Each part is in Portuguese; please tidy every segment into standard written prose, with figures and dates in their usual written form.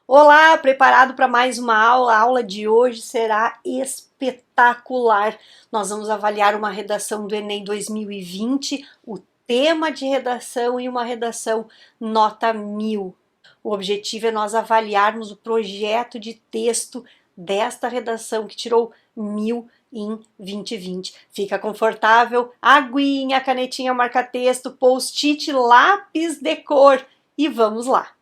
Olá, preparado para mais uma aula? A aula de hoje será espetacular. Nós vamos avaliar uma redação do Enem 2020, o tema de redação e uma redação nota 1000. O objetivo é nós avaliarmos o projeto de texto desta redação que tirou 1000 em 2020. Fica confortável, aguinha, canetinha, marca-texto, post-it, lápis de cor e vamos lá.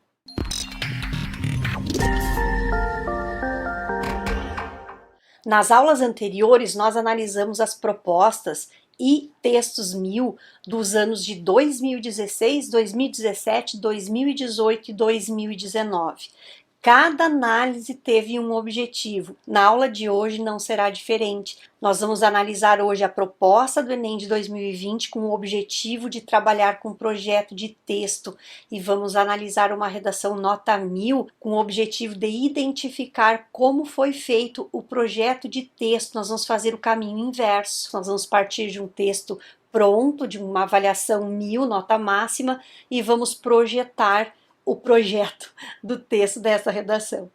Nas aulas anteriores, nós analisamos as propostas e textos 1000 dos anos de 2016, 2017, 2018 e 2019. Cada análise teve um objetivo. Na aula de hoje não será diferente. Nós vamos analisar hoje a proposta do Enem de 2020 com o objetivo de trabalhar com um projeto de texto e vamos analisar uma redação nota 1000 com o objetivo de identificar como foi feito o projeto de texto. Nós vamos fazer o caminho inverso. Nós vamos partir de um texto pronto, de uma avaliação 1000, nota máxima, e vamos projetar o projeto do texto dessa redação.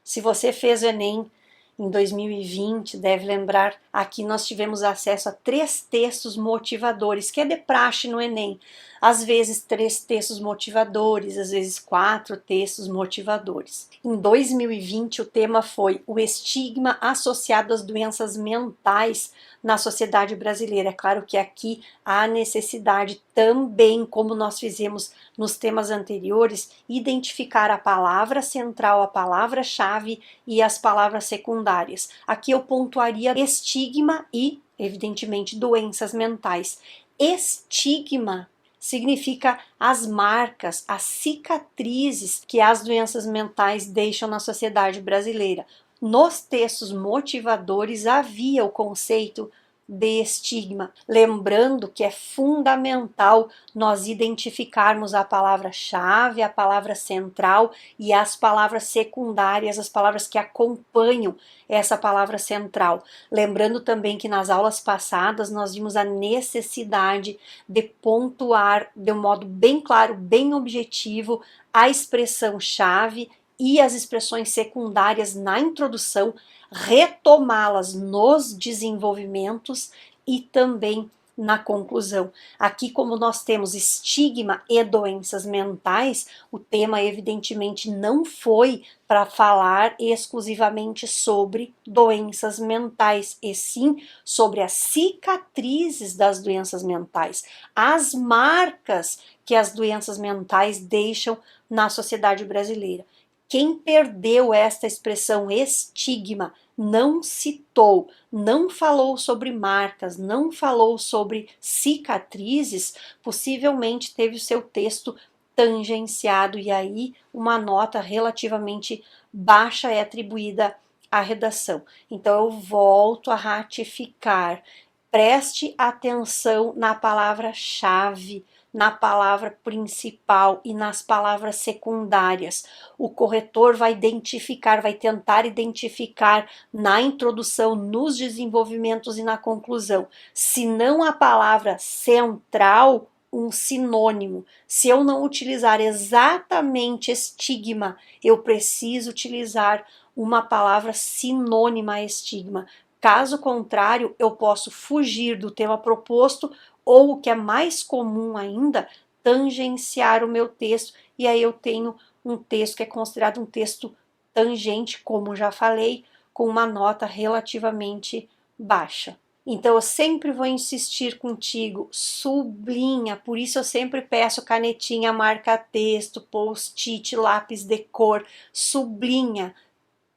Se você fez o Enem em 2020, deve lembrar, aqui nós tivemos acesso a 3 textos motivadores, que é de praxe no Enem. Às vezes 3 textos motivadores, às vezes 4 textos motivadores. Em 2020 o tema foi o estigma associado às doenças mentais na sociedade brasileira. É claro que aqui há necessidade também, como nós fizemos nos temas anteriores, identificar a palavra central, a palavra-chave e as palavras secundárias. Aqui eu pontuaria estigma e, evidentemente, doenças mentais. Estigma significa as marcas, as cicatrizes que as doenças mentais deixam na sociedade brasileira. Nos textos motivadores havia o conceito de estigma, lembrando que é fundamental nós identificarmos a palavra-chave, a palavra central e as palavras secundárias, as palavras que acompanham essa palavra central. Lembrando também que nas aulas passadas nós vimos a necessidade de pontuar de um modo bem claro, bem objetivo, a expressão-chave e as expressões secundárias na introdução, retomá-las nos desenvolvimentos e também na conclusão. Aqui, como nós temos estigma e doenças mentais, o tema evidentemente não foi para falar exclusivamente sobre doenças mentais, e sim sobre as cicatrizes das doenças mentais, as marcas que as doenças mentais deixam na sociedade brasileira. Quem perdeu esta expressão estigma não citou, não falou sobre marcas, não falou sobre cicatrizes, possivelmente teve o seu texto tangenciado e aí uma nota relativamente baixa é atribuída à redação. Então eu volto a ratificar. Preste atenção na palavra-chave, na palavra principal e nas palavras secundárias. O corretor vai identificar, vai tentar identificar na introdução, nos desenvolvimentos e na conclusão. Se não a palavra central, um sinônimo. Se eu não utilizar exatamente estigma, eu preciso utilizar uma palavra sinônima a estigma. Caso contrário, eu posso fugir do tema proposto ou, o que é mais comum ainda, tangenciar o meu texto, e aí eu tenho um texto que é considerado um texto tangente, como já falei, com uma nota relativamente baixa. Então eu sempre vou insistir contigo, sublinha, por isso eu sempre peço canetinha, marca-texto, post-it, lápis de cor, sublinha,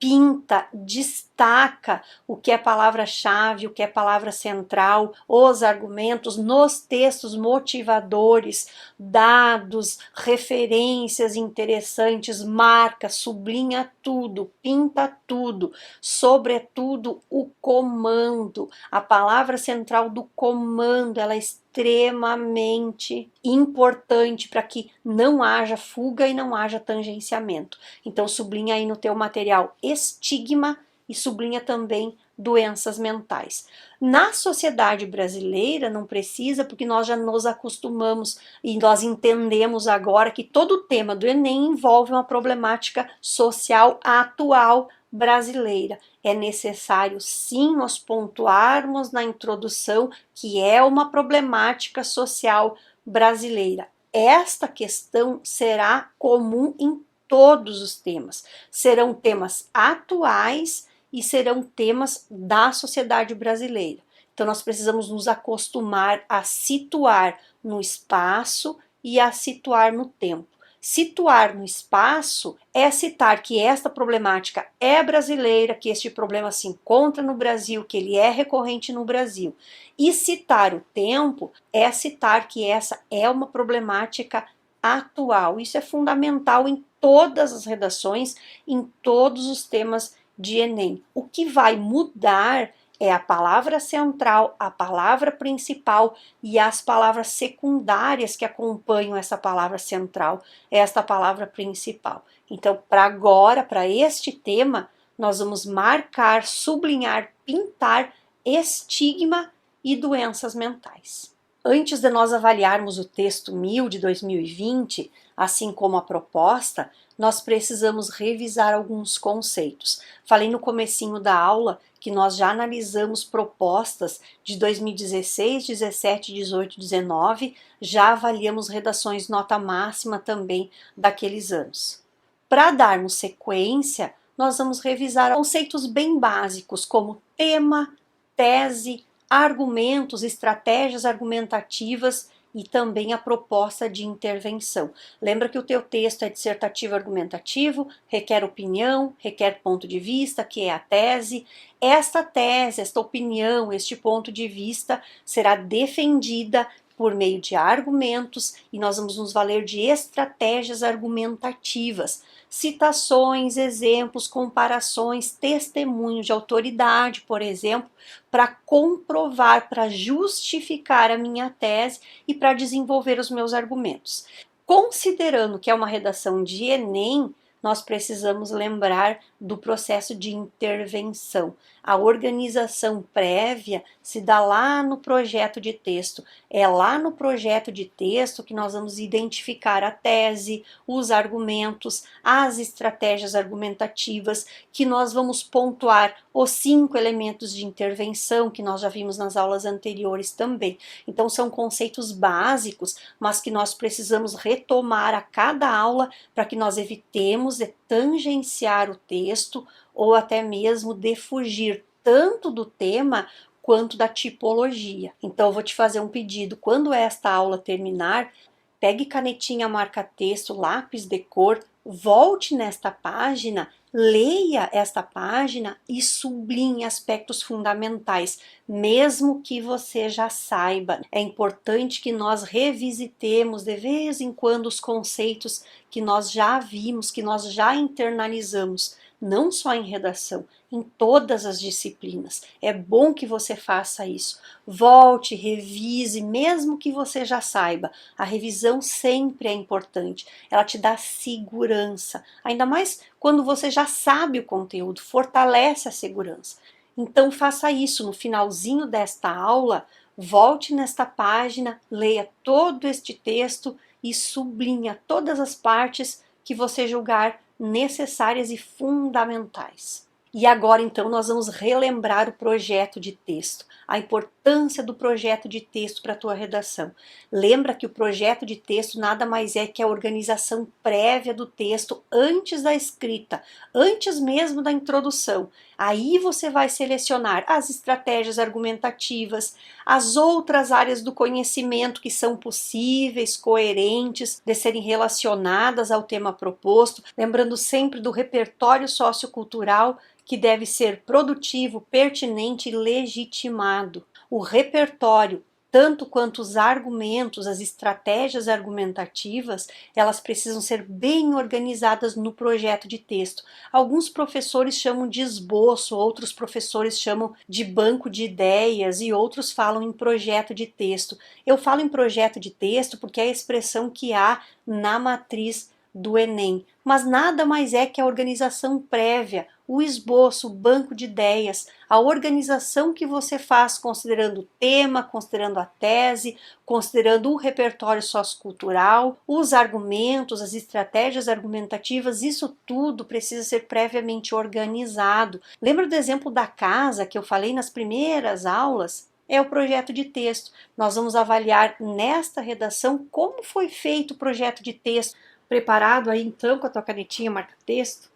pinta, destaca o que é palavra-chave, o que é palavra central, os argumentos nos textos motivadores, dados, referências interessantes, marca, sublinha tudo, pinta tudo, sobretudo o comando. A palavra central do comando, ela é extremamente importante para que não haja fuga e não haja tangenciamento. Então sublinha aí no teu material estigma e sublinha também doenças mentais. Na sociedade brasileira não precisa, porque nós já nos acostumamos e nós entendemos agora que todo o tema do Enem envolve uma problemática social atual brasileira. É necessário sim nós pontuarmos na introdução que é uma problemática social brasileira. Esta questão será comum em todos os temas. Serão temas atuais e serão temas da sociedade brasileira. Então nós precisamos nos acostumar a situar no espaço e a situar no tempo. Situar no espaço é citar que esta problemática é brasileira, que este problema se encontra no Brasil, que ele é recorrente no Brasil. E citar o tempo é citar que essa é uma problemática atual. Isso é fundamental em todas as redações, em todos os temas de Enem. O que vai mudar é a palavra central, a palavra principal e as palavras secundárias que acompanham essa palavra central, esta palavra principal. Então, para agora, para este tema, nós vamos marcar, sublinhar, pintar estigma e doenças mentais. Antes de nós avaliarmos o texto 1000 de 2020, assim como a proposta, nós precisamos revisar alguns conceitos. Falei no comecinho da aula que nós já analisamos propostas de 2016, 17, 18, 19, já avaliamos redações nota máxima também daqueles anos. Para darmos sequência, nós vamos revisar conceitos bem básicos como tema, tese, argumentos, estratégias argumentativas e também a proposta de intervenção. Lembra que o teu texto é dissertativo argumentativo, requer opinião, requer ponto de vista, que é a tese. Esta tese, esta opinião, este ponto de vista será defendida por meio de argumentos e nós vamos nos valer de estratégias argumentativas, citações, exemplos, comparações, testemunhos de autoridade, por exemplo, para comprovar, para justificar a minha tese e para desenvolver os meus argumentos. Considerando que é uma redação de Enem, nós precisamos lembrar do processo de intervenção. A organização prévia se dá lá no projeto de texto. É lá no projeto de texto que nós vamos identificar a tese, os argumentos, as estratégias argumentativas, que nós vamos pontuar os 5 elementos de intervenção que nós já vimos nas aulas anteriores também. Então são conceitos básicos, mas que nós precisamos retomar a cada aula para que nós evitemos de tangenciar o texto ou até mesmo de fugir tanto do tema quanto da tipologia. Então eu vou te fazer um pedido, quando esta aula terminar, pegue canetinha marca-texto, lápis de cor, volte nesta página, leia esta página e sublinhe aspectos fundamentais, mesmo que você já saiba. É importante que nós revisitemos de vez em quando os conceitos que nós já vimos, que nós já internalizamos, não só em redação, em todas as disciplinas. É bom que você faça isso. Volte, revise, mesmo que você já saiba. A revisão sempre é importante. Ela te dá segurança. Ainda mais quando você já sabe o conteúdo, fortalece a segurança. Então faça isso no finalzinho desta aula. Volte nesta página, leia todo este texto e sublinha todas as partes que você julgar necessárias e fundamentais. E agora então nós vamos relembrar o projeto de texto, a importância do projeto de texto para a tua redação. Lembra que o projeto de texto nada mais é que a organização prévia do texto antes da escrita, antes mesmo da introdução. Aí você vai selecionar as estratégias argumentativas, as outras áreas do conhecimento que são possíveis, coerentes, de serem relacionadas ao tema proposto, lembrando sempre do repertório sociocultural que deve ser produtivo, pertinente e legitimado. O repertório, tanto quanto os argumentos, as estratégias argumentativas, elas precisam ser bem organizadas no projeto de texto. Alguns professores chamam de esboço, outros professores chamam de banco de ideias e outros falam em projeto de texto. Eu falo em projeto de texto porque é a expressão que há na matriz do Enem, mas nada mais é que a organização prévia, o esboço, o banco de ideias, a organização que você faz considerando o tema, considerando a tese, considerando o repertório sociocultural, os argumentos, as estratégias argumentativas, isso tudo precisa ser previamente organizado. Lembra do exemplo da casa que eu falei nas primeiras aulas? É o projeto de texto. Nós vamos avaliar nesta redação como foi feito o projeto de texto. Preparado aí então com a tua canetinha marca-texto?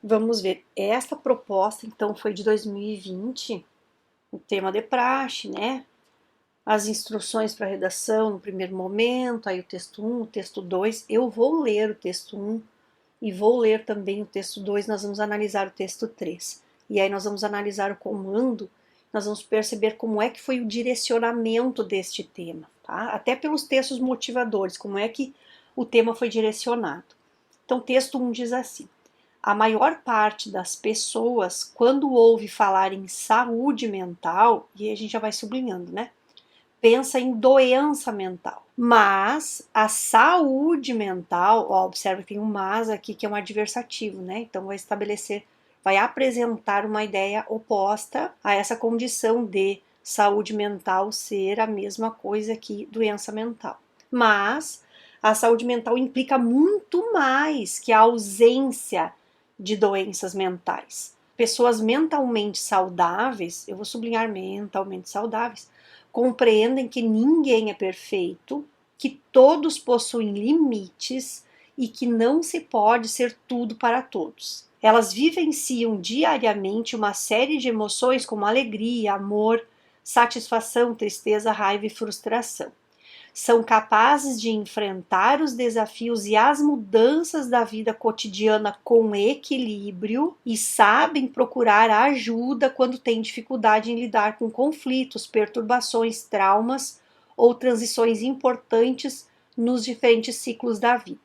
Vamos ver. Esta proposta então foi de 2020, o tema de praxe, né? As instruções para redação no primeiro momento, aí o texto 1, o texto 2. Eu vou ler o texto 1 e vou ler também o texto 2, nós vamos analisar o texto 3. E aí nós vamos analisar o comando, nós vamos perceber como é que foi o direcionamento deste tema, tá? Até pelos textos motivadores, como é que o tema foi direcionado. Então, o texto 1 diz assim: a maior parte das pessoas, quando ouve falar em saúde mental, e a gente já vai sublinhando, né? Pensa em doença mental. Mas a saúde mental, ó, observa que tem um mas aqui que é um adversativo, né? Então vai apresentar uma ideia oposta a essa condição de saúde mental ser a mesma coisa que doença mental. Mas a saúde mental implica muito mais que a ausência de doenças mentais. Pessoas mentalmente saudáveis, eu vou sublinhar mentalmente saudáveis, compreendem que ninguém é perfeito, que todos possuem limites e que não se pode ser tudo para todos. Elas vivenciam diariamente uma série de emoções como alegria, amor, satisfação, tristeza, raiva e frustração. São capazes de enfrentar os desafios e as mudanças da vida cotidiana com equilíbrio e sabem procurar ajuda quando têm dificuldade em lidar com conflitos, perturbações, traumas ou transições importantes nos diferentes ciclos da vida.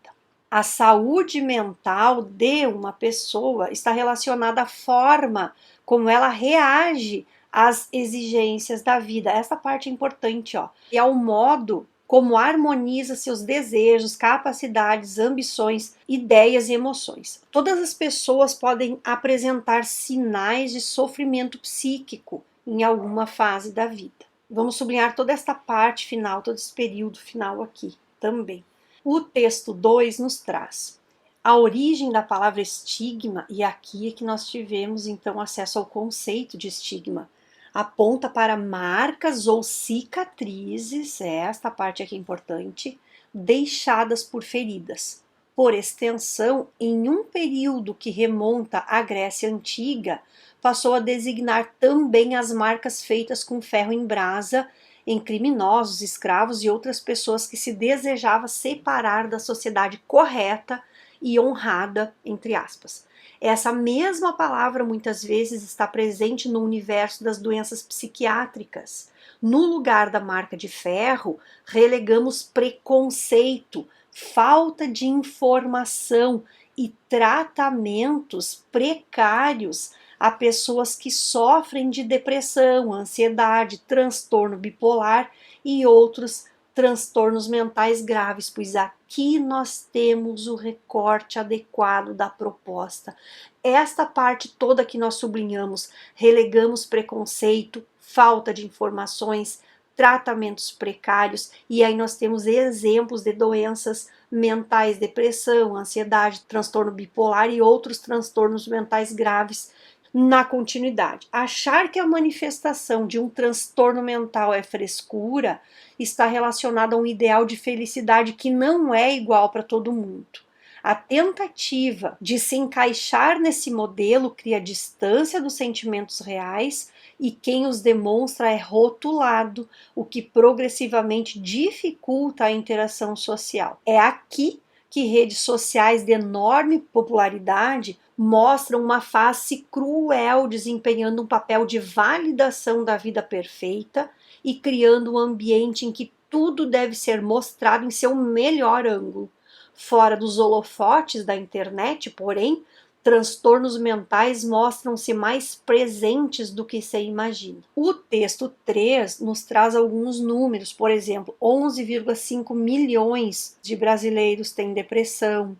A saúde mental de uma pessoa está relacionada à forma como ela reage às exigências da vida. Essa parte é importante, ó. E ao modo como harmoniza seus desejos, capacidades, ambições, ideias e emoções. Todas as pessoas podem apresentar sinais de sofrimento psíquico em alguma fase da vida. Vamos sublinhar toda esta parte final, todo esse período final aqui também. O texto 2 nos traz a origem da palavra estigma, e aqui é que nós tivemos então acesso ao conceito de estigma. Aponta para marcas ou cicatrizes, esta parte aqui é importante, deixadas por feridas. Por extensão, em um período que remonta à Grécia Antiga, passou a designar também as marcas feitas com ferro em brasa em criminosos, escravos e outras pessoas que se desejava separar da sociedade correta e honrada, entre aspas. Essa mesma palavra muitas vezes está presente no universo das doenças psiquiátricas. No lugar da marca de ferro, relegamos preconceito, falta de informação e tratamentos precários a pessoas que sofrem de depressão, ansiedade, transtorno bipolar e outros transtornos mentais graves, pois aqui nós temos o recorte adequado da proposta. Esta parte toda que nós sublinhamos, relegamos preconceito, falta de informações, tratamentos precários, e aí nós temos exemplos de doenças mentais, depressão, ansiedade, transtorno bipolar e outros transtornos mentais graves na continuidade. Achar que a manifestação de um transtorno mental é frescura está relacionado a um ideal de felicidade que não é igual para todo mundo. A tentativa de se encaixar nesse modelo cria distância dos sentimentos reais e quem os demonstra é rotulado, o que progressivamente dificulta a interação social. É aqui que redes sociais de enorme popularidade mostram uma face cruel, desempenhando um papel de validação da vida perfeita e criando um ambiente em que tudo deve ser mostrado em seu melhor ângulo. Fora dos holofotes da internet, porém, transtornos mentais mostram-se mais presentes do que se imagina. O texto 3 nos traz alguns números, por exemplo, 11,5 milhões de brasileiros têm depressão,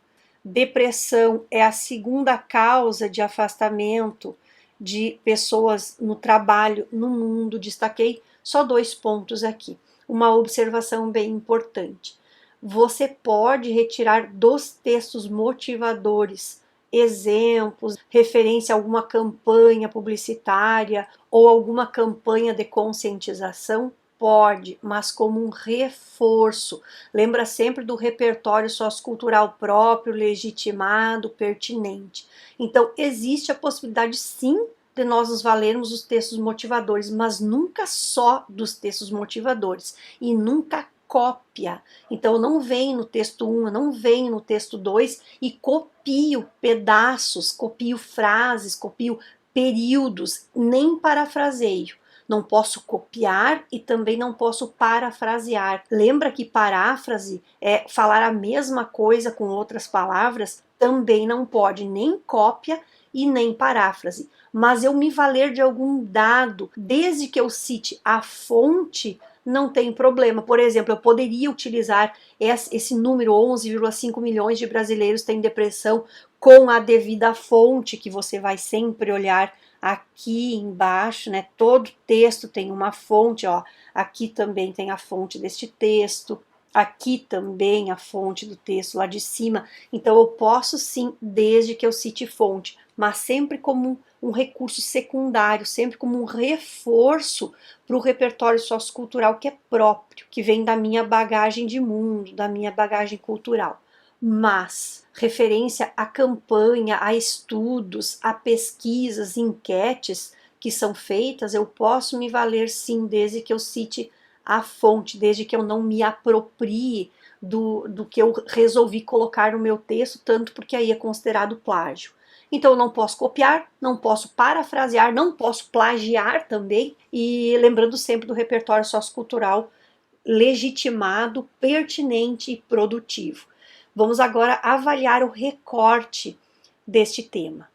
Depressão é a segunda causa de afastamento de pessoas no trabalho no mundo. Destaquei só 2 pontos aqui. Uma observação bem importante. Você pode retirar dos textos motivadores exemplos, referência a alguma campanha publicitária ou alguma campanha de conscientização? Pode, mas como um reforço. Lembra sempre do repertório sociocultural próprio, legitimado, pertinente. Então, existe a possibilidade, sim, de nós nos valermos dos textos motivadores, mas nunca só dos textos motivadores e nunca cópia. Então, não vem no texto 1, não vem no texto 2 e copio pedaços, copio frases, copio períodos, nem parafraseio. Não posso copiar e também não posso parafrasear. Lembra que paráfrase é falar a mesma coisa com outras palavras? Também não pode nem cópia e nem paráfrase. Mas eu me valer de algum dado, desde que eu cite a fonte, não tem problema. Por exemplo, eu poderia utilizar esse número 11,5 milhões de brasileiros têm depressão com a devida fonte, que você vai sempre olhar aqui embaixo, né? Todo texto tem uma fonte, ó. Aqui também tem a fonte deste texto, aqui também a fonte do texto lá de cima. Então eu posso sim, desde que eu cite fonte, mas sempre como um recurso secundário, sempre como um reforço para o repertório sociocultural que é próprio, que vem da minha bagagem de mundo, da minha bagagem cultural. Mas referência a campanha, a estudos, a pesquisas, enquetes que são feitas, eu posso me valer sim, desde que eu cite a fonte, desde que eu não me aproprie do que eu resolvi colocar no meu texto, tanto porque aí é considerado plágio. Então eu não posso copiar, não posso parafrasear, não posso plagiar também, e lembrando sempre do repertório sociocultural legitimado, pertinente e produtivo. Vamos agora avaliar o recorte deste tema.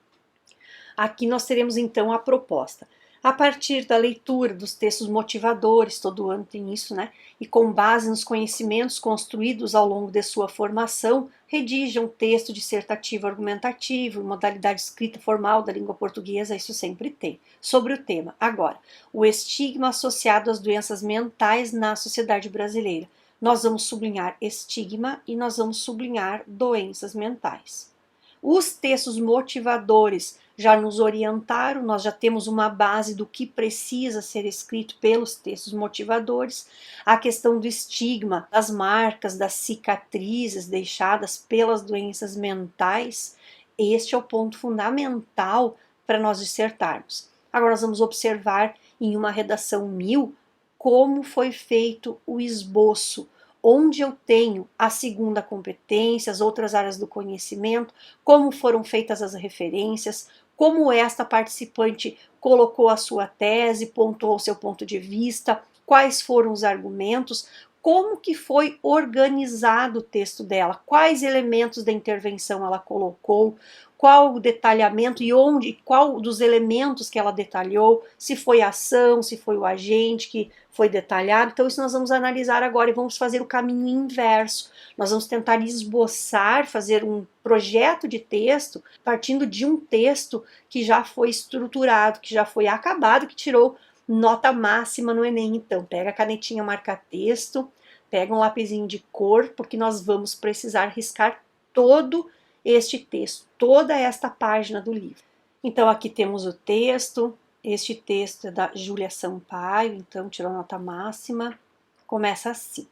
Aqui nós teremos então a proposta. A partir da leitura dos textos motivadores, todo ano tem isso, né? E com base nos conhecimentos construídos ao longo de sua formação, redija um texto dissertativo argumentativo, modalidade escrita formal da língua portuguesa, isso sempre tem. Sobre o tema, agora, o estigma associado às doenças mentais na sociedade brasileira. Nós vamos sublinhar estigma e nós vamos sublinhar doenças mentais. Os textos motivadores já nos orientaram, nós já temos uma base do que precisa ser escrito pelos textos motivadores. A questão do estigma, das marcas, das cicatrizes deixadas pelas doenças mentais, este é o ponto fundamental para nós dissertarmos. Agora nós vamos observar em uma redação 1000 como foi feito o esboço, onde eu tenho a segunda competência, as outras áreas do conhecimento, como foram feitas as referências, como esta participante colocou a sua tese, pontuou o seu ponto de vista, quais foram os argumentos, como que foi organizado o texto dela, quais elementos da intervenção ela colocou, qual o detalhamento e onde, qual dos elementos que ela detalhou, se foi a ação, se foi o agente que foi detalhado. Então isso nós vamos analisar agora e vamos fazer o caminho inverso. Nós vamos tentar esboçar, fazer um projeto de texto partindo de um texto que já foi estruturado, que já foi acabado, que tirou nota máxima no Enem. Então pega a canetinha marca-texto, pega um lapisinho de cor, porque nós vamos precisar riscar todo este texto, toda esta página do livro. Então aqui temos o texto, este texto é da Júlia Sampaio, então tirou nota máxima, começa assim.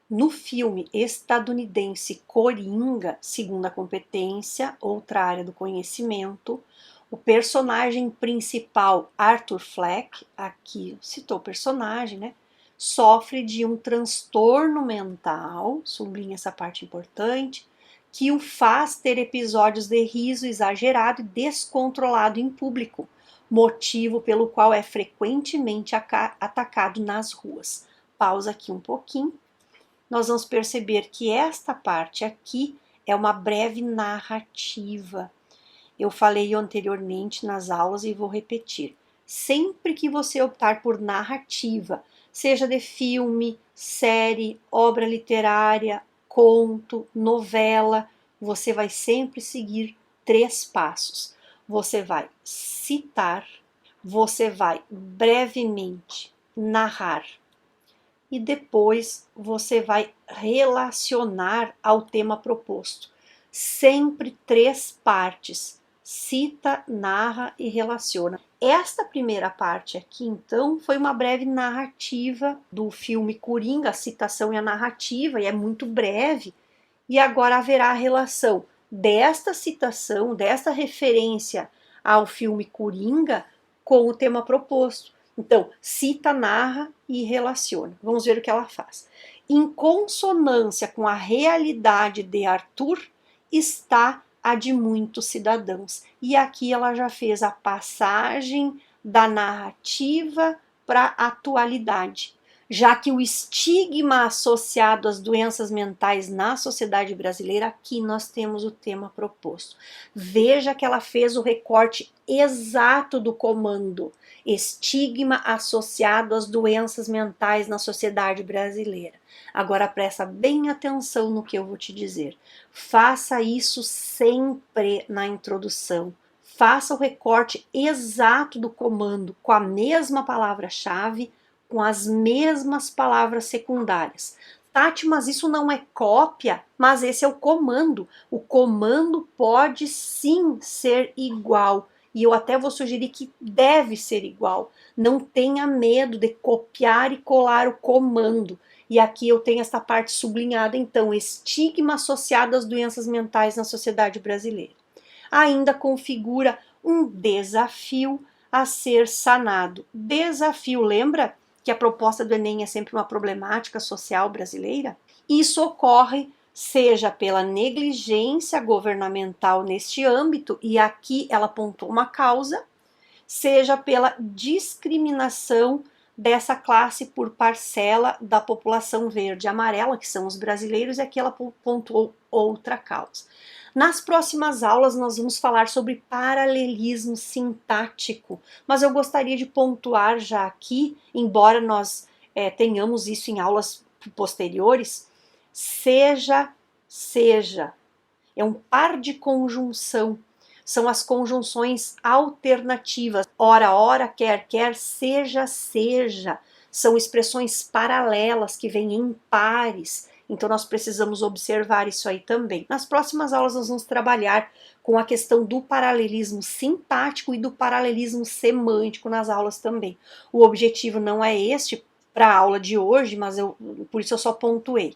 No filme estadunidense Coringa, segunda competência, outra área do conhecimento, o personagem principal, Arthur Fleck, aqui citou o personagem, né? Sofre de um transtorno mental, sublinha essa parte importante, que o faz ter episódios de riso exagerado e descontrolado em público, motivo pelo qual é frequentemente atacado nas ruas. Pausa aqui um pouquinho. Nós vamos perceber que esta parte aqui é uma breve narrativa. Eu falei anteriormente nas aulas e vou repetir. Sempre que você optar por narrativa, seja de filme, série, obra literária, conto, novela, você vai sempre seguir 3 passos. Você vai citar, você vai brevemente narrar e depois você vai relacionar ao tema proposto. Sempre 3 partes: cita, narra e relaciona. Esta primeira parte aqui, então, foi uma breve narrativa do filme Coringa, a citação e a narrativa, e é muito breve. E agora haverá a relação desta citação, desta referência ao filme Coringa com o tema proposto. Então, cita, narra e relaciona. Vamos ver o que ela faz. Em consonância com a realidade de Arthur está a de muitos cidadãos. E aqui ela já fez a passagem da narrativa para a atualidade, já que o estigma associado às doenças mentais na sociedade brasileira, aqui nós temos o tema proposto. Veja que ela fez o recorte exato do comando: estigma associado às doenças mentais na sociedade brasileira. Agora presta bem atenção no que eu vou te dizer. Faça isso sempre na introdução. Faça o recorte exato do comando com a mesma palavra-chave, com as mesmas palavras secundárias. Tati, mas isso não é cópia, mas esse é o comando. O comando pode sim ser igual. E eu até vou sugerir que deve ser igual. Não tenha medo de copiar e colar o comando. E aqui eu tenho essa parte sublinhada, então, estigma associado às doenças mentais na sociedade brasileira. Ainda configura um desafio a ser sanado. Desafio, lembra que a proposta do Enem é sempre uma problemática social brasileira? Isso ocorre seja pela negligência governamental neste âmbito, e aqui ela apontou uma causa, seja pela discriminação dessa classe por parcela da população verde e amarela, que são os brasileiros, e aqui ela pontuou outra causa. Nas próximas aulas nós vamos falar sobre paralelismo sintático, mas eu gostaria de pontuar já aqui, embora nós tenhamos isso em aulas posteriores, seja, é um par de conjunção, são as conjunções alternativas, ora, ora, quer, quer, seja, seja, são expressões paralelas que vêm em pares. Então nós precisamos observar isso aí também. Nas próximas aulas nós vamos trabalhar com a questão do paralelismo sintático e do paralelismo semântico nas aulas também. O objetivo não é este para a aula de hoje, mas por isso eu só pontuei.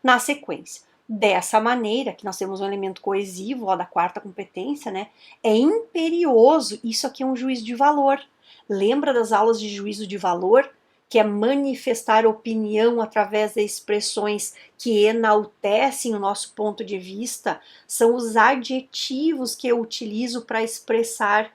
Na sequência, dessa maneira, que nós temos um elemento coesivo, ó, da quarta competência, né? É imperioso, isso aqui é um juízo de valor. Lembra das aulas de juízo de valor? Que é manifestar opinião através de expressões que enaltecem o nosso ponto de vista, são os adjetivos que eu utilizo para expressar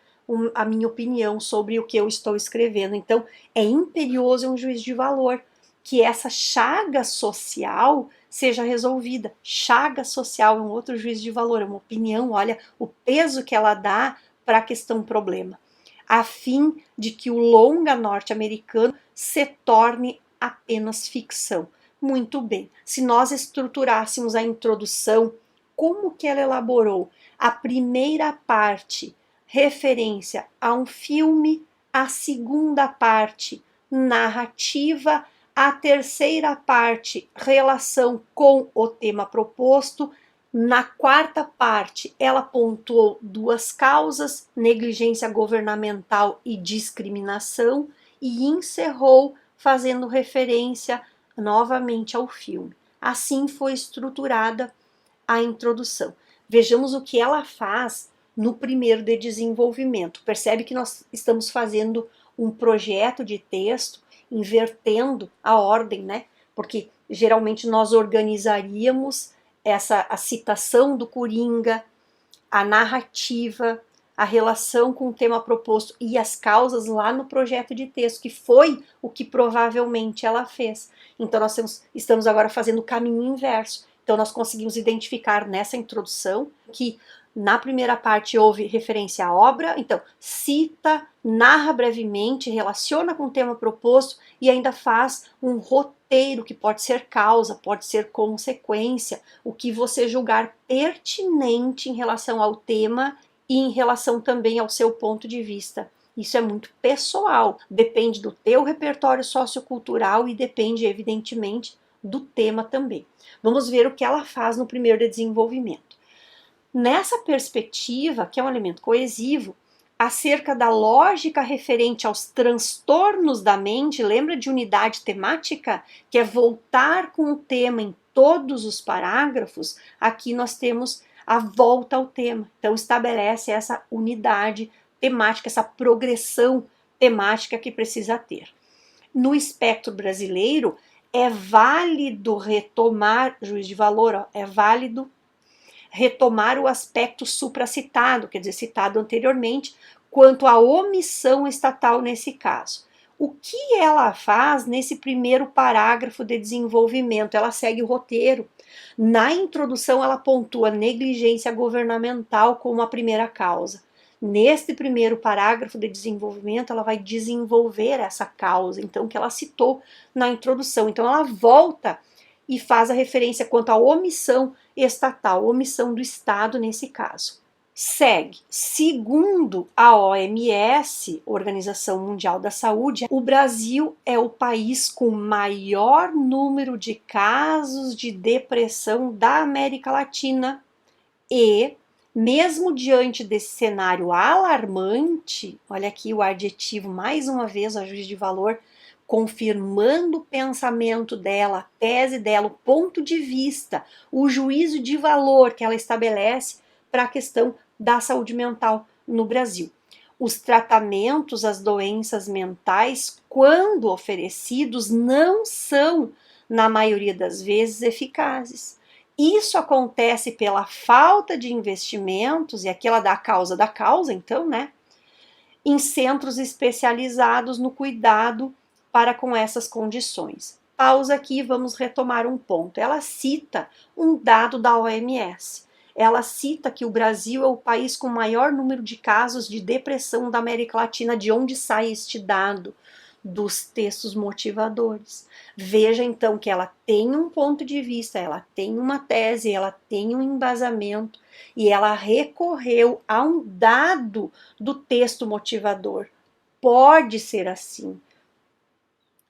a minha opinião sobre o que eu estou escrevendo. Então, é imperioso, é um juízo de valor, que essa chaga social seja resolvida. Chaga social é um outro juízo de valor, é uma opinião, olha o peso que ela dá para a questão problema, a fim de que o longa norte-americano se torne apenas ficção. Muito bem, se nós estruturássemos a introdução, como que ela elaborou? A primeira parte, referência a um filme, a segunda parte, narrativa, a terceira parte, relação com o tema proposto. Na quarta parte, ela pontuou 2 causas, negligência governamental e discriminação, e encerrou fazendo referência novamente ao filme. Assim foi estruturada a introdução. Vejamos o que ela faz no primeiro de desenvolvimento. Percebe que nós estamos fazendo um projeto de texto invertendo a ordem, né? Porque geralmente nós organizaríamos a citação do Coringa, a narrativa, a relação com o tema proposto e as causas lá no projeto de texto, que foi o que provavelmente ela fez. Então nós estamos agora fazendo o caminho inverso. Então nós conseguimos identificar nessa introdução que na primeira parte houve referência à obra, então cita, narra brevemente, relaciona com o tema proposto e ainda faz um roteiro roteiro, que pode ser causa, pode ser consequência, o que você julgar pertinente em relação ao tema e em relação também ao seu ponto de vista. Isso é muito pessoal, depende do teu repertório sociocultural e depende, evidentemente, do tema também. Vamos ver o que ela faz no primeiro de desenvolvimento. Nessa perspectiva, que é um elemento coesivo, acerca da lógica referente aos transtornos da mente, lembra de unidade temática, que é voltar com o tema em todos os parágrafos? Aqui nós temos a volta ao tema, então estabelece essa unidade temática, essa progressão temática que precisa ter. No espectro brasileiro, é válido retomar, juiz de valor, ó, é válido retomar o aspecto supracitado, quer dizer, citado anteriormente, quanto à omissão estatal nesse caso. O que ela faz nesse primeiro parágrafo de desenvolvimento? Ela segue o roteiro. Na introdução, ela pontua negligência governamental como a primeira causa. Neste primeiro parágrafo de desenvolvimento, ela vai desenvolver essa causa, então, que ela citou na introdução. Então, ela volta e faz a referência quanto à omissão estatal, omissão do Estado nesse caso. Segue. Segundo a OMS, Organização Mundial da Saúde, o Brasil é o país com maior número de casos de depressão da América Latina e, mesmo diante desse cenário alarmante, olha aqui o adjetivo mais uma vez, a juiz de valor, confirmando o pensamento dela, a tese dela, o ponto de vista, o juízo de valor que ela estabelece para a questão da saúde mental no Brasil. Os tratamentos às doenças mentais, quando oferecidos, não são, na maioria das vezes, eficazes. Isso acontece pela falta de investimentos, e aqui ela dá a causa da causa, então, né? Em centros especializados no cuidado para com essas condições. Pausa aqui, vamos retomar um ponto. Ela cita um dado da OMS. Ela cita que o Brasil é o país com maior número de casos de depressão da América Latina. De onde sai este dado? Dos textos motivadores. Veja então que ela tem um ponto de vista, ela tem uma tese, ela tem um embasamento e ela recorreu a um dado do texto motivador. Pode ser assim.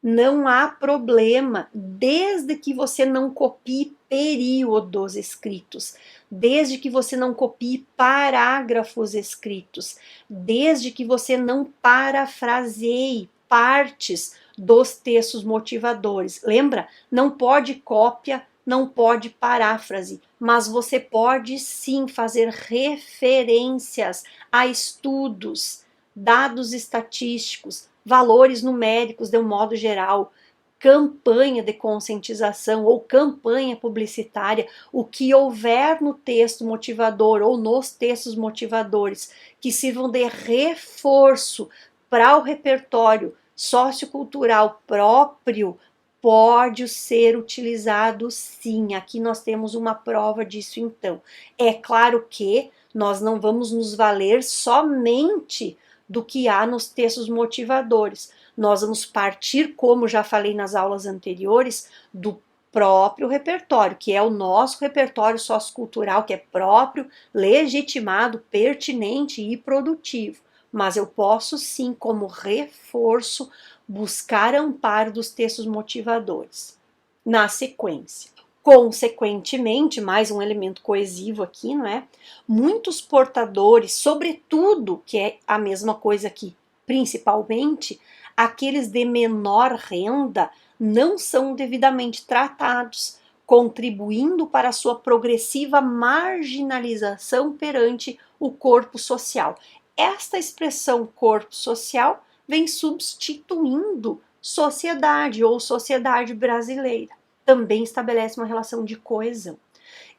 Não há problema, desde que você não copie períodos escritos, desde que você não copie parágrafos escritos, desde que você não parafraseie partes dos textos motivadores. Lembra? Não pode cópia, não pode paráfrase, mas você pode sim fazer referências a estudos, dados estatísticos, valores numéricos de um modo geral, campanha de conscientização ou campanha publicitária, o que houver no texto motivador ou nos textos motivadores que sirvam de reforço para o repertório sociocultural próprio, pode ser utilizado sim. Aqui nós temos uma prova disso então. É claro que nós não vamos nos valer somente do que há nos textos motivadores. Nós vamos partir, como já falei nas aulas anteriores, do próprio repertório, que é o nosso repertório sociocultural, que é próprio, legitimado, pertinente e produtivo. Mas eu posso sim, como reforço, buscar amparo dos textos motivadores. Na sequência. Consequentemente, mais um elemento coesivo aqui, não é? Muitos portadores, sobretudo, que é a mesma coisa aqui, principalmente, aqueles de menor renda, não são devidamente tratados, contribuindo para a sua progressiva marginalização perante o corpo social. Esta expressão corpo social vem substituindo sociedade ou sociedade brasileira. Também estabelece uma relação de coesão.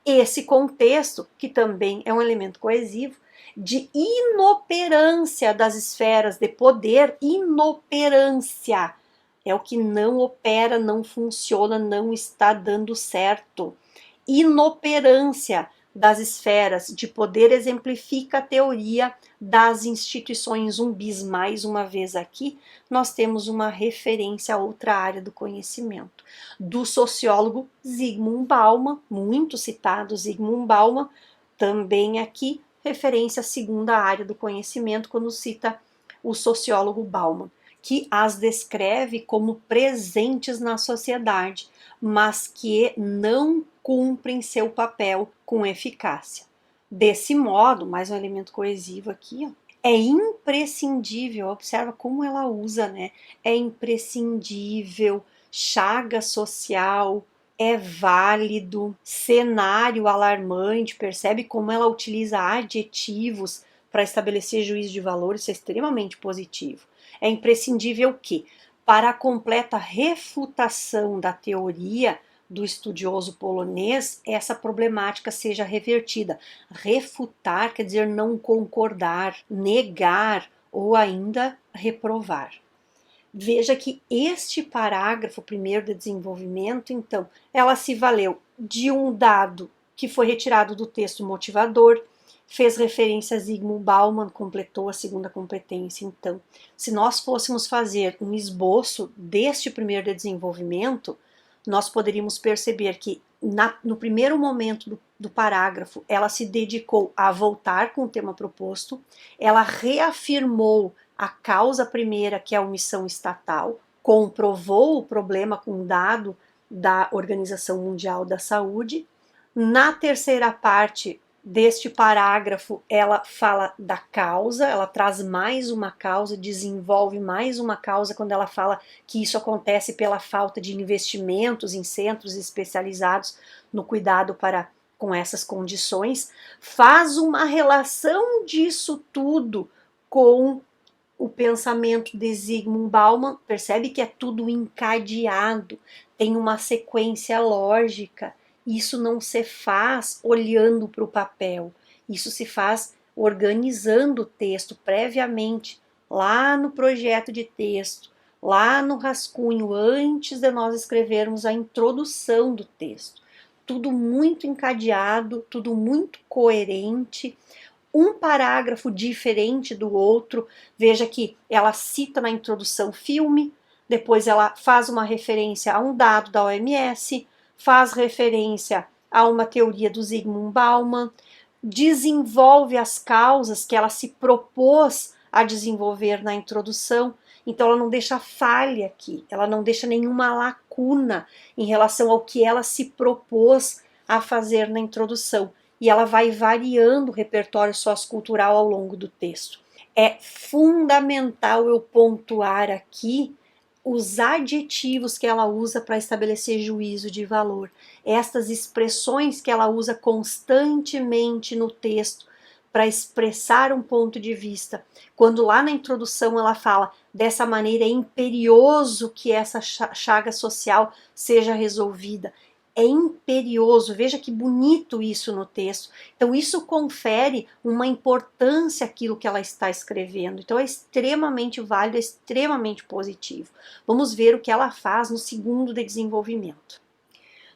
Esse contexto, que também é um elemento coesivo, de inoperância das esferas de poder, inoperância, é o que não opera, não funciona, não está dando certo. Inoperância das esferas de poder exemplifica a teoria das instituições zumbis. Mais uma vez aqui, nós temos uma referência a outra área do conhecimento, do sociólogo Zygmunt Bauman, muito citado Zygmunt Bauman, também aqui referência à segunda área do conhecimento, quando cita o sociólogo Bauman, que as descreve como presentes na sociedade, mas que não cumprem seu papel com eficácia. Desse modo, mais um elemento coesivo aqui, ó, é imprescindível, observa como ela usa, né? É imprescindível, chaga social, é válido, cenário alarmante, percebe como ela utiliza adjetivos para estabelecer juízo de valor, isso é extremamente positivo. É imprescindível que, para a completa refutação da teoria do estudioso polonês, essa problemática seja revertida. Refutar quer dizer não concordar, negar ou ainda reprovar. Veja que este parágrafo primeiro de desenvolvimento, então, ela se valeu de um dado que foi retirado do texto motivador, fez referência a Zygmunt Bauman, completou a segunda competência. Então, se nós fôssemos fazer um esboço deste primeiro de desenvolvimento, nós poderíamos perceber que no primeiro momento do parágrafo, ela se dedicou a voltar com o tema proposto, ela reafirmou a causa primeira, que é a omissão estatal, comprovou o problema com um dado da Organização Mundial da Saúde. Na terceira parte deste parágrafo, ela fala da causa, ela traz mais uma causa, desenvolve mais uma causa quando ela fala que isso acontece pela falta de investimentos em centros especializados no cuidado com essas condições, faz uma relação disso tudo com o pensamento de Zygmunt Bauman, percebe que é tudo encadeado, tem uma sequência lógica. Isso não se faz olhando para o papel, isso se faz organizando o texto previamente, lá no projeto de texto, lá no rascunho, antes de nós escrevermos a introdução do texto. Tudo muito encadeado, tudo muito coerente, um parágrafo diferente do outro. Veja que ela cita na introdução filme, depois ela faz uma referência a um dado da OMS, faz referência a uma teoria do Zygmunt Bauman, desenvolve as causas que ela se propôs a desenvolver na introdução. Então ela não deixa falha aqui, ela não deixa nenhuma lacuna em relação ao que ela se propôs a fazer na introdução. E ela vai variando o repertório sociocultural ao longo do texto. É fundamental eu pontuar aqui os adjetivos que ela usa para estabelecer juízo de valor, estas expressões que ela usa constantemente no texto para expressar um ponto de vista. Quando lá na introdução ela fala dessa maneira é imperioso que essa chaga social seja resolvida, é imperioso, veja que bonito isso no texto. Então isso confere uma importância àquilo que ela está escrevendo. Então é extremamente válido, é extremamente positivo. Vamos ver o que ela faz no segundo de desenvolvimento.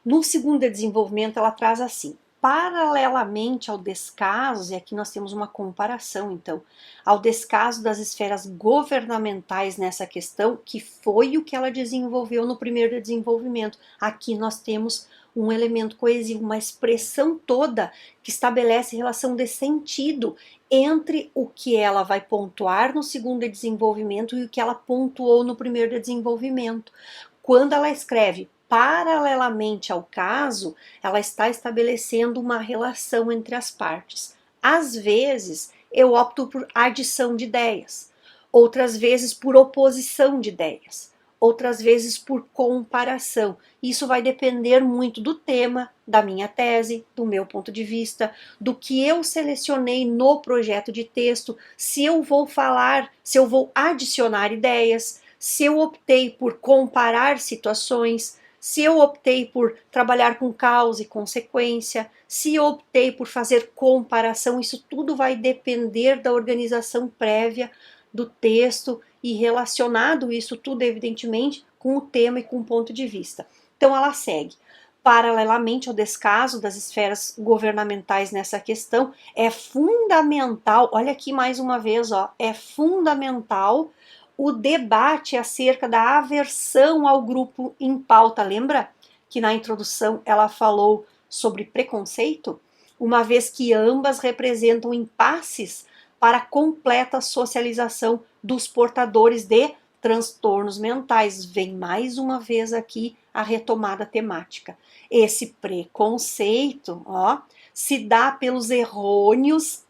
No segundo de desenvolvimento ela traz assim: paralelamente ao descaso, e aqui nós temos uma comparação, então, ao descaso das esferas governamentais nessa questão, que foi o que ela desenvolveu no primeiro desenvolvimento. Aqui nós temos um elemento coesivo, uma expressão toda que estabelece relação de sentido entre o que ela vai pontuar no segundo desenvolvimento e o que ela pontuou no primeiro desenvolvimento. Quando ela escreve paralelamente ao caso, ela está estabelecendo uma relação entre as partes. Às vezes, eu opto por adição de ideias, outras vezes por oposição de ideias, outras vezes por comparação. Isso vai depender muito do tema, da minha tese, do meu ponto de vista, do que eu selecionei no projeto de texto, se eu vou falar, se eu vou adicionar ideias, se eu optei por comparar situações, se eu optei por trabalhar com causa e consequência, se eu optei por fazer comparação, isso tudo vai depender da organização prévia do texto e relacionado isso tudo, evidentemente, com o tema e com o ponto de vista. Então ela segue. Paralelamente ao descaso das esferas governamentais nessa questão, é fundamental, olha aqui mais uma vez, ó, é fundamental o debate acerca da aversão ao grupo em pauta. Lembra que na introdução ela falou sobre preconceito? Uma vez que ambas representam impasses para a completa socialização dos portadores de transtornos mentais. Vem mais uma vez aqui a retomada temática. Esse preconceito, ó, se dá pelos errôneos,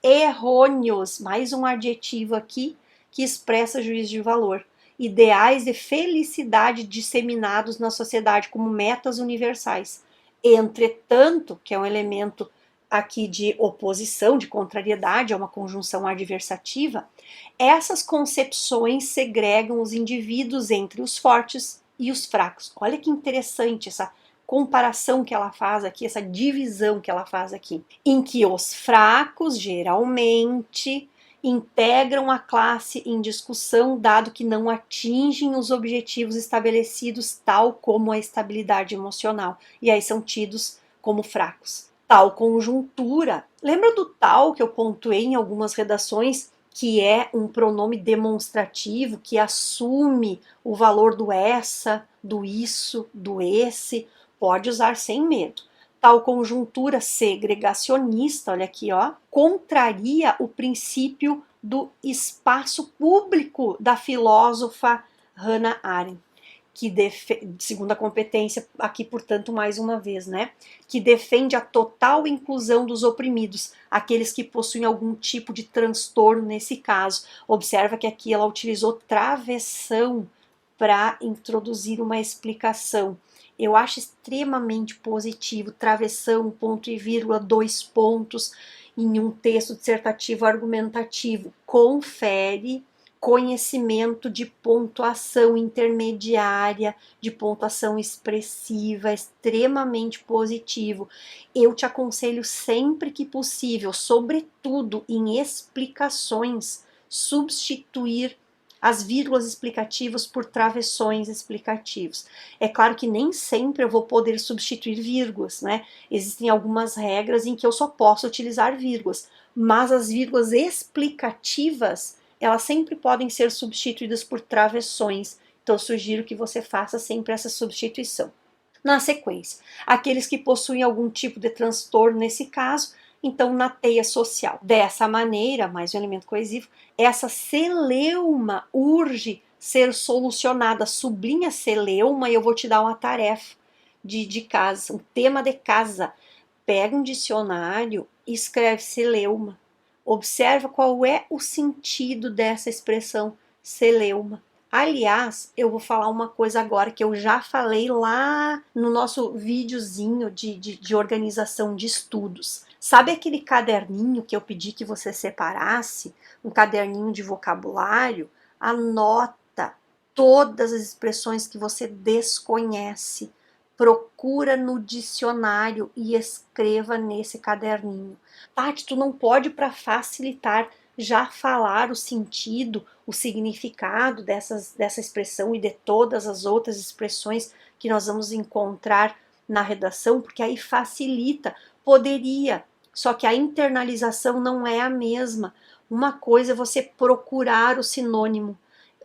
mais um adjetivo aqui que expressa juízo de valor, ideais de felicidade disseminados na sociedade como metas universais. Entretanto, que é um elemento aqui de oposição, de contrariedade, é uma conjunção adversativa, essas concepções segregam os indivíduos entre os fortes e os fracos. Olha que interessante essa comparação que ela faz aqui, essa divisão que ela faz aqui, em que os fracos geralmente integram a classe em discussão, dado que não atingem os objetivos estabelecidos, tal como a estabilidade emocional, e aí são tidos como fracos. Tal conjuntura, lembra do tal que eu pontuei em algumas redações, que é um pronome demonstrativo que assume o valor do essa, do isso, do esse, pode usar sem medo. Tal conjuntura segregacionista, olha aqui, ó, contraria o princípio do espaço público da filósofa Hannah Arendt, que segundo a competência, aqui portanto mais uma vez, né, que defende a total inclusão dos oprimidos, aqueles que possuem algum tipo de transtorno nesse caso. Observa que aqui ela utilizou travessão para introduzir uma explicação. Eu acho extremamente positivo, travessão, ponto e vírgula, 2 pontos, em um texto dissertativo argumentativo. Confere conhecimento de pontuação intermediária, de pontuação expressiva, extremamente positivo. Eu te aconselho sempre que possível, sobretudo em explicações, substituir as vírgulas explicativas por travessões explicativos. É claro que nem sempre eu vou poder substituir vírgulas, né? Existem algumas regras em que eu só posso utilizar vírgulas, mas as vírgulas explicativas elas sempre podem ser substituídas por travessões, então eu sugiro que você faça sempre essa substituição. Na sequência, aqueles que possuem algum tipo de transtorno nesse caso, então na teia social. Dessa maneira, mais um elemento coesivo, essa celeuma urge ser solucionada, sublinha celeuma e eu vou te dar uma tarefa de casa, um tema de casa. Pega um dicionário e escreve celeuma. Observa qual é o sentido dessa expressão celeuma. Aliás, eu vou falar uma coisa agora que eu já falei lá no nosso videozinho de organização de estudos. Sabe aquele caderninho que eu pedi que você separasse? Um caderninho de vocabulário? Anota todas as expressões que você desconhece. Procura no dicionário e escreva nesse caderninho. Tati, tu não pode, para facilitar, já falar o sentido, o significado dessa expressão e de todas as outras expressões que nós vamos encontrar na redação, porque aí facilita. Poderia, só que a internalização não é a mesma. Uma coisa é você procurar o sinônimo,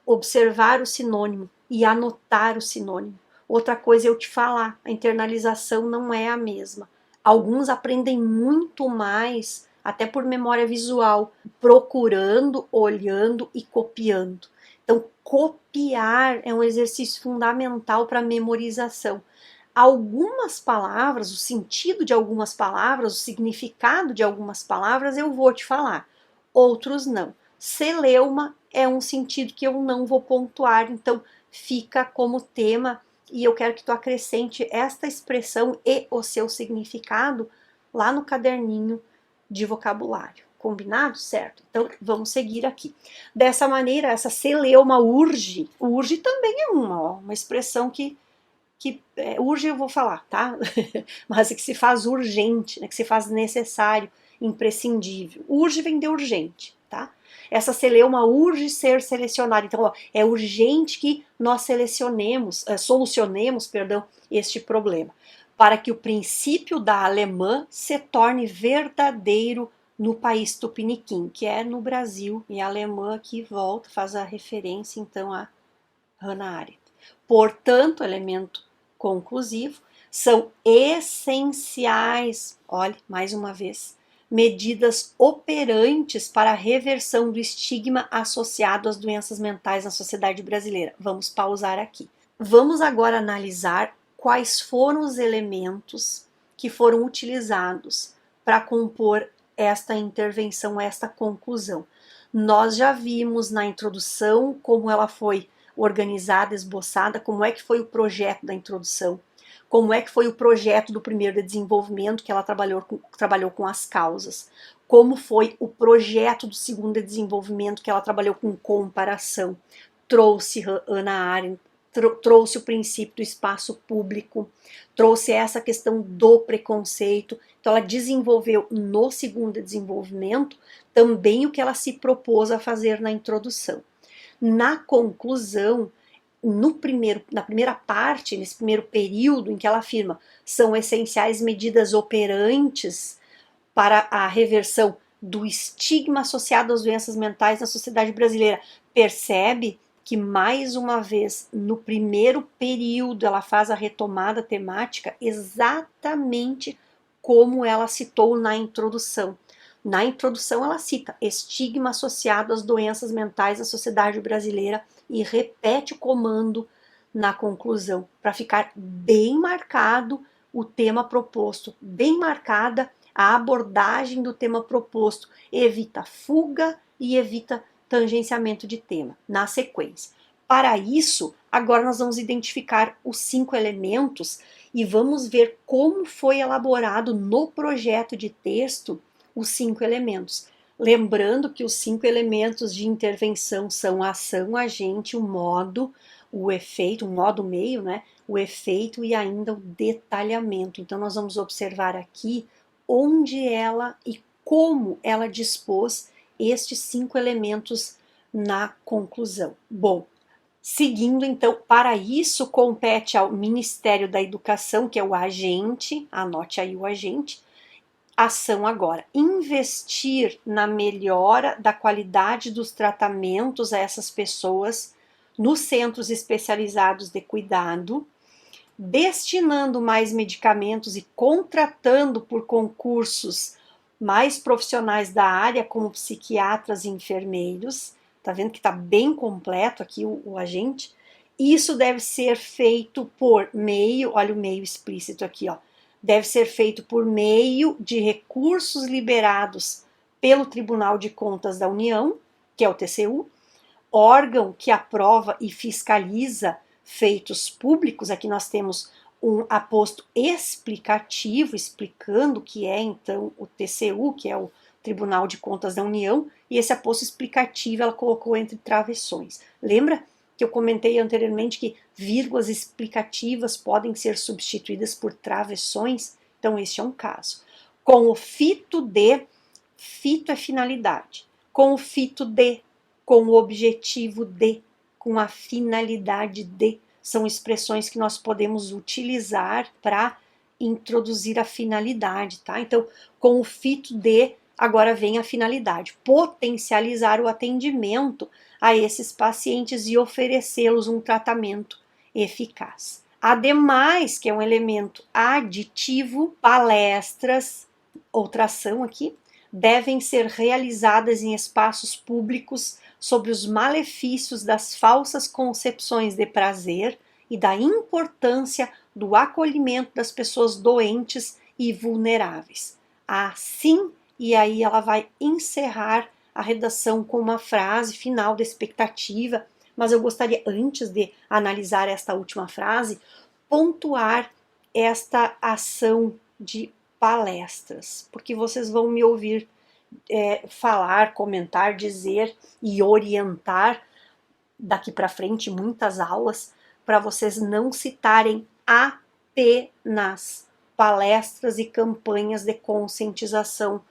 observar o sinônimo e anotar o sinônimo. Outra coisa é eu te falar, a internalização não é a mesma. Alguns aprendem muito mais, até por memória visual, procurando, olhando e copiando. Então, copiar é um exercício fundamental para a memorização. Algumas palavras, o sentido de algumas palavras, o significado de algumas palavras eu vou te falar, outros não. Celeuma é um sentido que eu não vou pontuar, então fica como tema e eu quero que tu acrescente esta expressão e o seu significado lá no caderninho de vocabulário. Combinado? Certo. Então, vamos seguir aqui. Dessa maneira, essa celeuma urge. Urge também é uma expressão que urge eu vou falar, tá? Mas é que se faz urgente, né? Que se faz necessário, imprescindível. Urge vem de urgente, tá? Essa celeuma urge ser selecionada. Então, ó, é urgente que nós solucionemos, perdão, este problema. para que o princípio da alemã se torne verdadeiro no país tupiniquim, que é no Brasil, e a alemã aqui volta, faz a referência então a Hannah Arendt. Portanto, elemento conclusivo, são essenciais, olhe, mais uma vez, medidas operantes para a reversão do estigma associado às doenças mentais na sociedade brasileira. Vamos pausar aqui. Vamos agora analisar quais foram os elementos que foram utilizados para compor esta intervenção, esta conclusão. Nós já vimos na introdução como ela foi organizada, esboçada, como é que foi o projeto da introdução, como é que foi o projeto do primeiro desenvolvimento, que ela trabalhou com as causas, como foi o projeto do segundo desenvolvimento, que ela trabalhou com comparação, trouxe Hannah Arendt, trouxe o princípio do espaço público, trouxe essa questão do preconceito. Então ela desenvolveu no segundo desenvolvimento também o que ela se propôs a fazer na introdução. Na conclusão, na primeira parte, nesse primeiro período em que ela afirma são essenciais medidas operantes para a reversão do estigma associado às doenças mentais na sociedade brasileira, percebe que, mais uma vez, no primeiro período, ela faz a retomada temática exatamente como ela citou na introdução. Na introdução, ela cita estigma associado às doenças mentais da sociedade brasileira e repete o comando na conclusão, para ficar bem marcado o tema proposto, bem marcada a abordagem do tema proposto, evita fuga e evita tangenciamento de tema, na sequência. Para isso, agora nós vamos identificar os 5 elementos e vamos ver como foi elaborado no projeto de texto os 5 elementos. Lembrando que os 5 elementos de intervenção são a ação, agente, o modo, o efeito, o modo meio, né? O efeito e ainda o detalhamento. Então nós vamos observar aqui onde ela e como ela dispôs estes 5 elementos na conclusão. Bom, seguindo então, para isso compete ao Ministério da Educação, que é o agente, anote aí o agente, ação agora, investir na melhora da qualidade dos tratamentos a essas pessoas nos centros especializados de cuidado, destinando mais medicamentos e contratando por concursos mais profissionais da área, como psiquiatras e enfermeiros. Tá vendo que tá bem completo aqui o agente? Isso deve ser feito por meio, olha o meio explícito aqui, ó. Deve ser feito por meio de recursos liberados pelo Tribunal de Contas da União, que é o TCU, órgão que aprova e fiscaliza feitos públicos. Aqui nós temos um aposto explicativo, explicando o que é então o TCU, que é o Tribunal de Contas da União, e esse aposto explicativo ela colocou entre travessões. Lembra que eu comentei anteriormente que vírgulas explicativas podem ser substituídas por travessões? Então este é um caso. Com o fito de, fito é finalidade, com o fito de, com o objetivo de, com a finalidade de, são expressões que nós podemos utilizar para introduzir a finalidade, tá? Então, com o fito de, agora vem a finalidade, potencializar o atendimento a esses pacientes e oferecê-los um tratamento eficaz. Ademais, que é um elemento aditivo, palestras, outra ação aqui, devem ser realizadas em espaços públicos sobre os malefícios das falsas concepções de prazer e da importância do acolhimento das pessoas doentes e vulneráveis. Assim, e aí ela vai encerrar a redação com uma frase final da expectativa, mas eu gostaria, antes de analisar esta última frase, pontuar esta ação de palestras, porque vocês vão me ouvir falar, comentar, dizer e orientar daqui para frente muitas aulas para vocês não citarem apenas palestras e campanhas de conscientização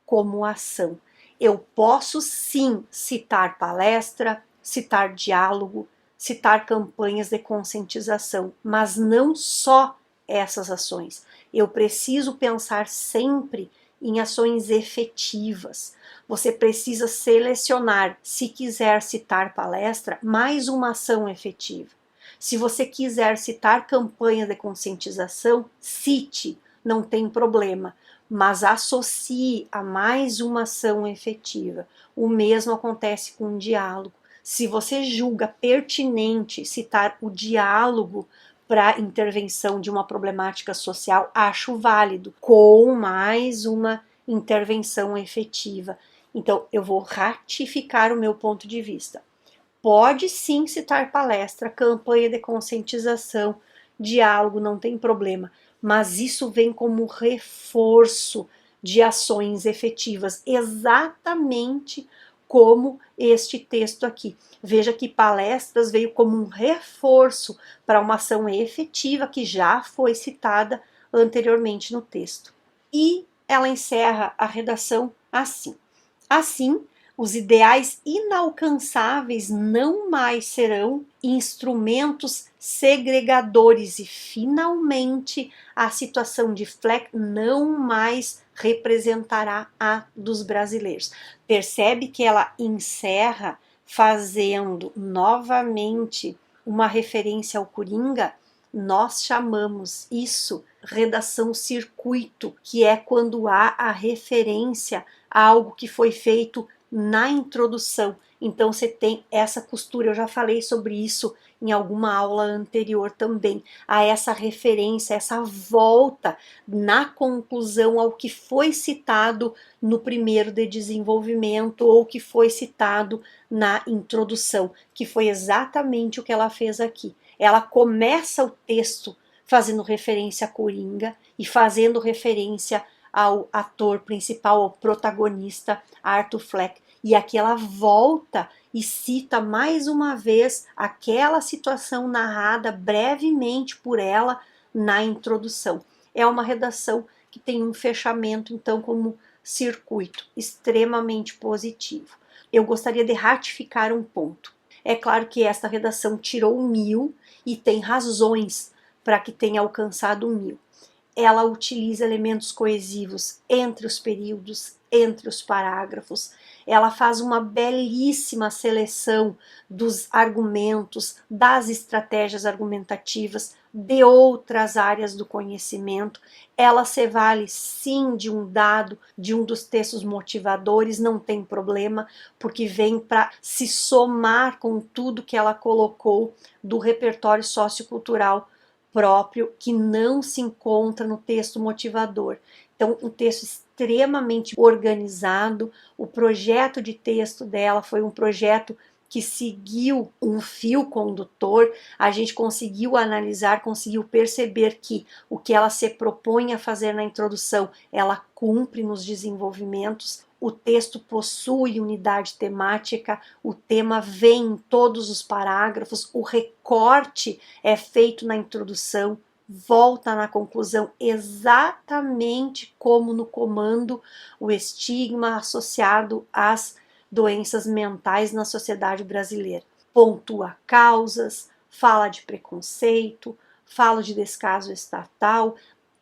como ação. Eu posso sim citar palestra, citar diálogo, citar campanhas de conscientização, mas não só essas ações. Eu preciso pensar sempre em ações efetivas. Você precisa selecionar, se quiser citar palestra, mais uma ação efetiva. Se você quiser citar campanha de conscientização, cite, não tem problema, mas associe a mais uma ação efetiva. O mesmo acontece com o diálogo. Se você julga pertinente citar o diálogo para intervenção de uma problemática social, acho válido, com mais uma intervenção efetiva. Então, eu vou ratificar o meu ponto de vista. Pode sim citar palestra, campanha de conscientização, diálogo, não tem problema, mas isso vem como reforço de ações efetivas, exatamente como este texto aqui. Veja que palestras veio como um reforço para uma ação efetiva que já foi citada anteriormente no texto. E ela encerra a redação assim. Assim, os ideais inalcançáveis não mais serão instrumentos segregadores e, finalmente, a situação de Fleck não mais representará a dos brasileiros. Percebe que ela encerra fazendo novamente uma referência ao Coringa? Nós chamamos isso redação circuito, que é quando há a referência a algo que foi feito na introdução. Então você tem essa costura, eu já falei sobre isso em alguma aula anterior também, a essa referência, essa volta na conclusão ao que foi citado no primeiro de desenvolvimento ou que foi citado na introdução, que foi exatamente o que ela fez aqui. Ela começa o texto fazendo referência a Coringa e fazendo referência ao ator principal, ao protagonista, Arthur Fleck. E aqui ela volta e cita mais uma vez aquela situação narrada brevemente por ela na introdução. É uma redação que tem um fechamento, então, como circuito, extremamente positivo. Eu gostaria de ratificar um ponto. É claro que esta redação tirou 1000 e tem razões para que tenha alcançado 1000. Ela utiliza elementos coesivos entre os períodos, entre os parágrafos. Ela faz uma belíssima seleção dos argumentos, das estratégias argumentativas, de outras áreas do conhecimento. Ela se vale sim de um dado, de um dos textos motivadores, não tem problema, porque vem para se somar com tudo que ela colocou do repertório sociocultural próprio, que não se encontra no texto motivador. Então, um texto extremamente organizado. O projeto de texto dela foi um projeto que seguiu um fio condutor. A gente conseguiu analisar, conseguiu perceber que o que ela se propõe a fazer na introdução, ela cumpre nos desenvolvimentos. O texto possui unidade temática, o tema vem em todos os parágrafos, o recorte é feito na introdução, volta na conclusão, exatamente como no comando, o estigma associado às doenças mentais na sociedade brasileira. Pontua causas, fala de preconceito, fala de descaso estatal,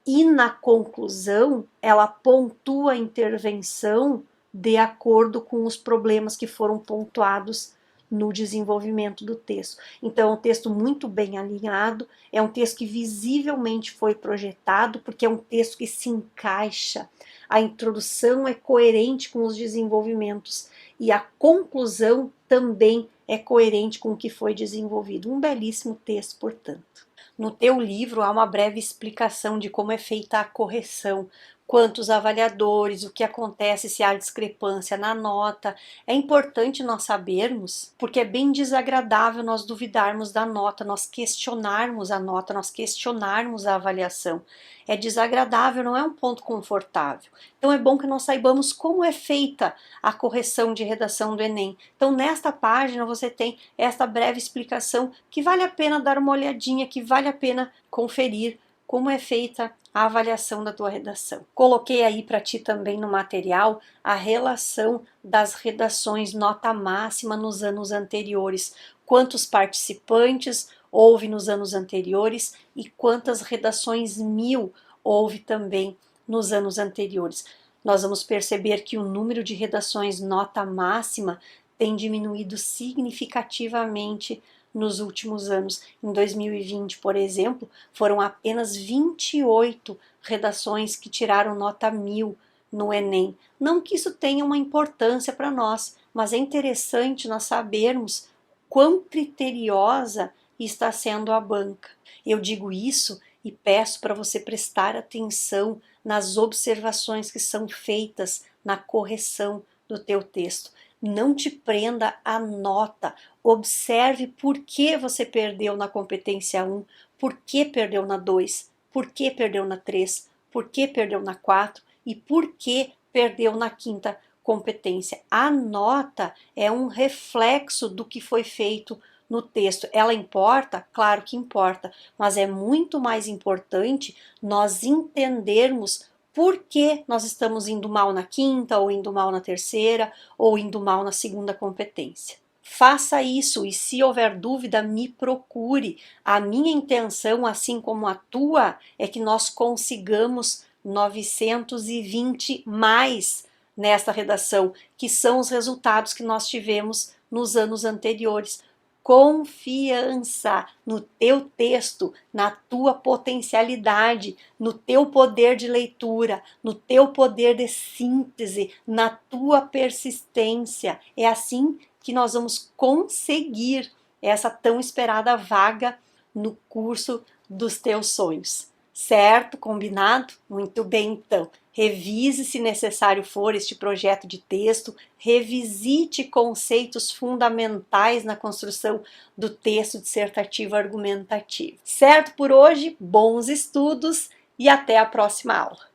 e na conclusão ela pontua a intervenção de acordo com os problemas que foram pontuados no desenvolvimento do texto. Então é um texto muito bem alinhado, é um texto que visivelmente foi projetado, porque é um texto que se encaixa, a introdução é coerente com os desenvolvimentos e a conclusão também é coerente com o que foi desenvolvido. Um belíssimo texto, portanto. No teu livro há uma breve explicação de como é feita a correção, quantos avaliadores, o que acontece se há discrepância na nota. É importante nós sabermos, porque é bem desagradável nós duvidarmos da nota, nós questionarmos a nota, nós questionarmos a avaliação. É desagradável, não é um ponto confortável. Então é bom que nós saibamos como é feita a correção de redação do Enem. Então nesta página você tem esta breve explicação que vale a pena dar uma olhadinha, que vale a pena conferir como é feita a avaliação da tua redação. Coloquei aí para ti também no material a relação das redações nota máxima nos anos anteriores, quantos participantes houve nos anos anteriores e quantas redações 1000 houve também nos anos anteriores. Nós vamos perceber que o número de redações nota máxima tem diminuído significativamente nos últimos anos. Em 2020, por exemplo, foram apenas 28 redações que tiraram nota 1000 no Enem. Não que isso tenha uma importância para nós, mas é interessante nós sabermos quão criteriosa está sendo a banca. Eu digo isso e peço para você prestar atenção nas observações que são feitas na correção do teu texto. Não te prenda à nota, observe por que você perdeu na competência 1, por que perdeu na 2, por que perdeu na 3, por que perdeu na 4 e por que perdeu na quinta competência. A nota é um reflexo do que foi feito no texto. Ela importa? Claro que importa, mas é muito mais importante nós entendermos por que nós estamos indo mal na quinta, ou indo mal na terceira, ou indo mal na segunda competência. Faça isso e, se houver dúvida, me procure. A minha intenção, assim como a tua, é que nós consigamos 920 mais nesta redação, que são os resultados que nós tivemos nos anos anteriores. Confiança no teu texto, na tua potencialidade, no teu poder de leitura, no teu poder de síntese, na tua persistência. É assim que nós vamos conseguir essa tão esperada vaga no curso dos teus sonhos. Certo? Combinado? Muito bem, então. Revise, se necessário for, este projeto de texto, revisite conceitos fundamentais na construção do texto dissertativo argumentativo. Certo por hoje? Bons estudos e até a próxima aula!